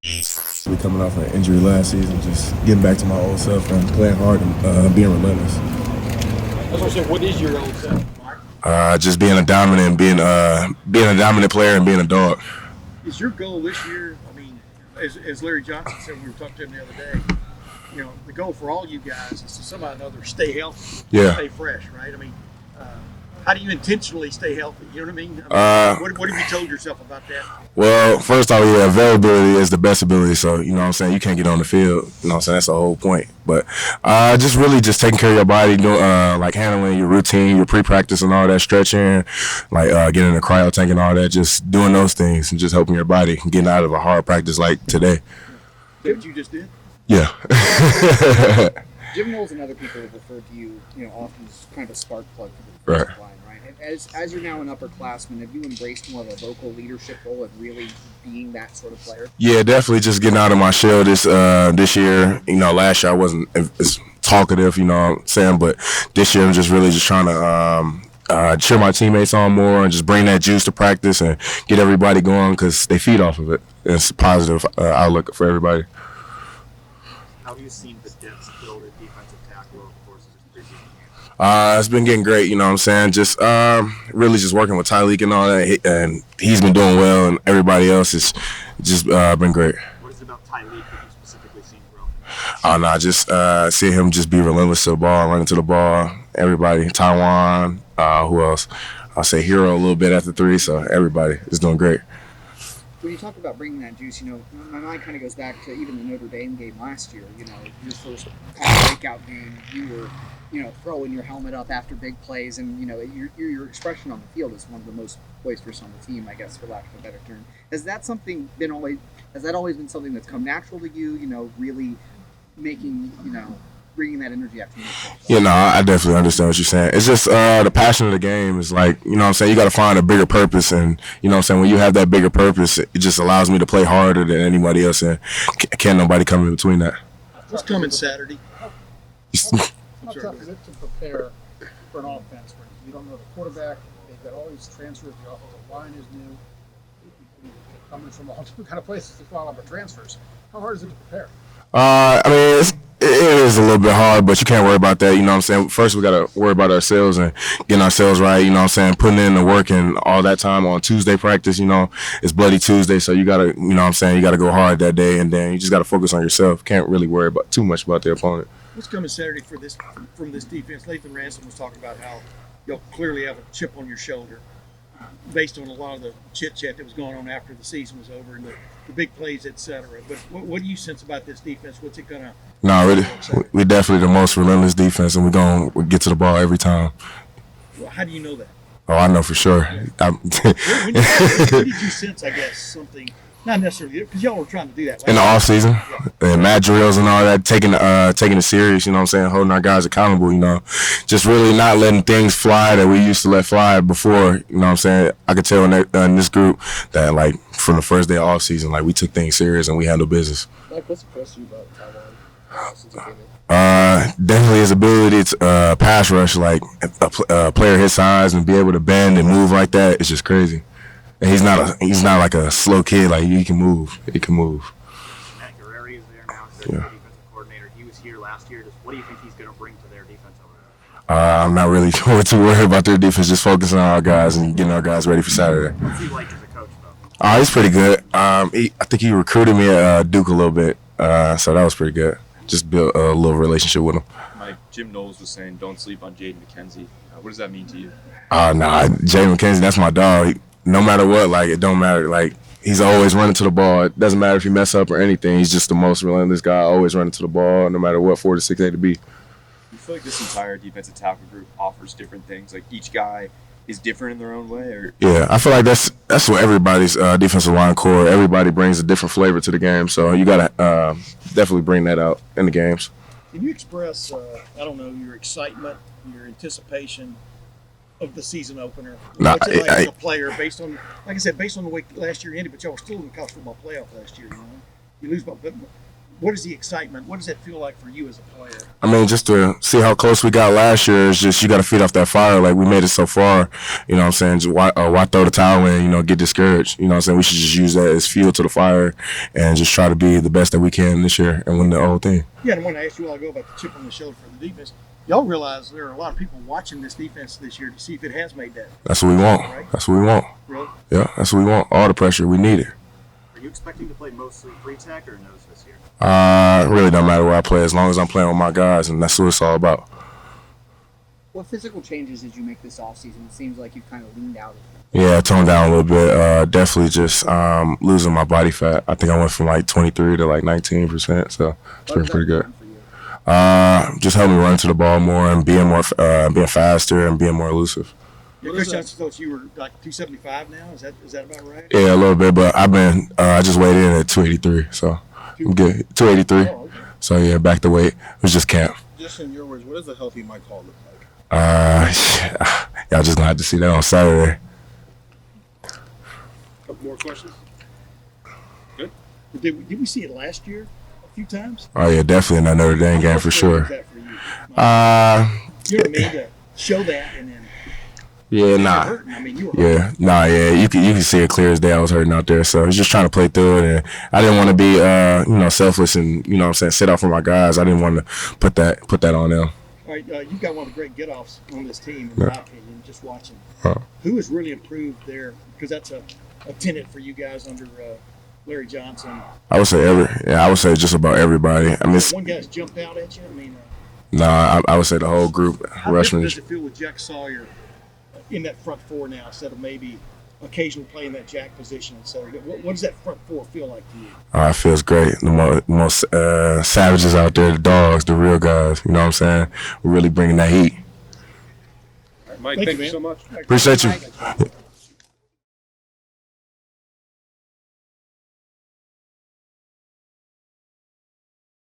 We coming off an injury last season, just getting back to my old self and playing hard and being relentless. That's what I said. What is your old self, Mark? Just being a dominant, being a dominant player and being a dog. Is your goal this year? I mean, as Larry Johnson said, we were talking to him the other day. You know, the goal for all you guys is to somehow or another stay healthy, stay fresh, right? I mean, how do you intentionally stay healthy? You know what I mean? What have you told yourself about that? Well, first off, availability is the best ability. So, you know what I'm saying? You can't get on the field. You know what I'm saying? That's the whole point. But just really just taking care of your body, like handling your routine, your pre-practice and all that, stretching, like getting in the cryo tank and all that, just doing those things and just helping your body getting out of a hard practice like today. What you just did? Yeah. Jim Knowles and other people have referred to you, often as kind of a spark plug for the defensive line, right? As you're now an upperclassman, have you embraced more of a vocal leadership role and really being that sort of player? Yeah, definitely just getting out of my shell this year. Last year I wasn't as talkative, you know what I'm saying? But this year I'm just really just trying to cheer my teammates on more and just bring that juice to practice and get everybody going because they feed off of it. It's a positive outlook for everybody. How have you seen the depth build at defensive tackle over the course of this preseason? It's been getting great, you know what I'm saying? Just really just working with Tyleek and all that, and he's been doing well, and everybody else has just been great. What is it about Tyleek that you've specifically seen grow? Just see him just be relentless to the ball, running to the ball. Everybody, Taiwan, who else? I'll say Hero a little bit after 3, so everybody is doing great. When you talk about bringing that juice, my mind kind of goes back to even the Notre Dame game last year. Your first kind of breakout game, you were, throwing your helmet up after big plays, and your expression on the field is one of the most boisterous on the team, I guess, for lack of a better term. Has that always been something that's come natural to you? Really making bringing that energy after you. I definitely understand what you're saying. It's just the passion of the game is like, you know what I'm saying, you got to find a bigger purpose. And, you know what I'm saying, when you have that bigger purpose, it just allows me to play harder than anybody else. And can't nobody come in between that. What's coming Saturday? How tough is it to prepare for an offense where you don't know the quarterback, they've got all these transfers, the offensive line is new, you're coming from all different kind of places to follow up transfers. How hard is it to prepare? It is a little bit hard, but you can't worry about that, you know what I'm saying? First, we got to worry about ourselves and getting ourselves right, you know what I'm saying? Putting in the work and all that time on Tuesday practice, it's Bloody Tuesday, so you got to, you know what I'm saying, you got to go hard that day, and then you just got to focus on yourself. Can't really worry about too much about the opponent. What's coming Saturday from this defense? Nathan Ransom was talking about how you'll clearly have a chip on your shoulder based on a lot of the chit-chat that was going on after the season was over and the big plays, et cetera. But what do you sense about this defense? What's it going to – No, we're definitely the most relentless defense, and we're going to get to the ball every time. Well, how do you know that? Oh, I know for sure. When did you sense, I guess, something – not necessarily, because y'all were trying to do that. In the offseason, and mat drills and all that, taking it serious, you know what I'm saying, holding our guys accountable, just really not letting things fly that we used to let fly before, you know what I'm saying. I could tell in this group that, like, from the first day of offseason, like, we took things serious and we handled business. Like, what's impressed you about Taiwan since you came in? Definitely his ability to pass rush, like a player his size and be able to bend and move like that is just crazy. And he's not like a slow kid. Like he can move. Matt Guerreri is there now. The defensive coordinator. He was here last year. What do you think he's going to bring to their defense over there? I'm not really too worried about their defense. Just focusing on our guys and getting our guys ready for Saturday. What's he like as a coach, though? He's pretty good. I think he recruited me at Duke a little bit, so that was pretty good. Just built a little relationship with him. Like Jim Knowles was saying, don't sleep on Jaden McKenzie. What does that mean to you? Jaden McKenzie, that's my dog. No matter what, like, it don't matter. Like, he's always running to the ball. It doesn't matter if he mess up or anything. He's just the most relentless guy, always running to the ball, no matter what 4 to 6 A to B. You feel like this entire defensive tackle group offers different things? Like, each guy is different in their own way? Or? Yeah, I feel like that's what everybody's defensive line core. Everybody brings a different flavor to the game, so you got to definitely bring that out in the games. Can you express, your excitement, your anticipation of the season opener? What's it like as a player based on, like I said, based on the way last year ended, but y'all were still in the college football playoff last year, You lose by what is the excitement? What does that feel like for you as a player? I mean, just to see how close we got last year, it's just you got to feed off that fire. Like, we made it so far, you know what I'm saying? Just why throw the towel in, get discouraged? You know what I'm saying? We should just use that as fuel to the fire and just try to be the best that we can this year and win the whole thing. Yeah, and I want to ask you a while ago about the chip on the shoulder for the defense. Y'all realize there are a lot of people watching this defense this year to see if it has made that. That's what we want. Right? That's what we want. Really? Yeah, that's what we want. All the pressure. We need it. Are you expecting to play mostly free tech or nose this year? Really don't matter where I play as long as I'm playing with my guys, and that's what it's all about. What physical changes did you make this offseason? It seems like you've kind of leaned out of it. Yeah, I toned down a little bit. Definitely just losing my body fat. I think I went from like 23 to like 19%, so it's been pretty good. Just helped me run to the ball more and being faster and being more elusive. Yeah, Chris Johnson thought you were like 275 now. Is that about right? Yeah, a little bit, but I just weighed in at 283, so I'm good. 283. Oh, okay. So yeah, back to weight. It was just camp. Just in your words, what does a healthy Mike Hall look like? Y'all just gonna have to see that on Saturday. Couple more questions. Good. Did we see it last year a few times? Oh yeah, definitely in that Notre Dame game for sure. Was that for you? You know what I mean? To show that and then. Yeah, nah. Hurting. I mean, you were hurting. Yeah, nah, yeah. You can see it clear as day. I was hurting out there, so I was just trying to play through it, and I didn't want to be selfish and what I'm saying, sit out for my guys. I didn't want to put that on them. All right, you've got one of the great get-offs on this team, in my opinion, just watching. Who has really improved there? Because that's a tenet for you guys under Larry Johnson. I would say just about everybody. I mean, One guy's jumped out at you. I mean, I would say the whole group. how different does it feel with Jack Sawyer in that front four now, instead of maybe occasionally playing that jack position? So, what does that front four feel like to you? It feels great. The most savages out there, the dogs, the real guys. You know what I'm saying? We're really bringing that heat. Mike, thank you so much. Appreciate you.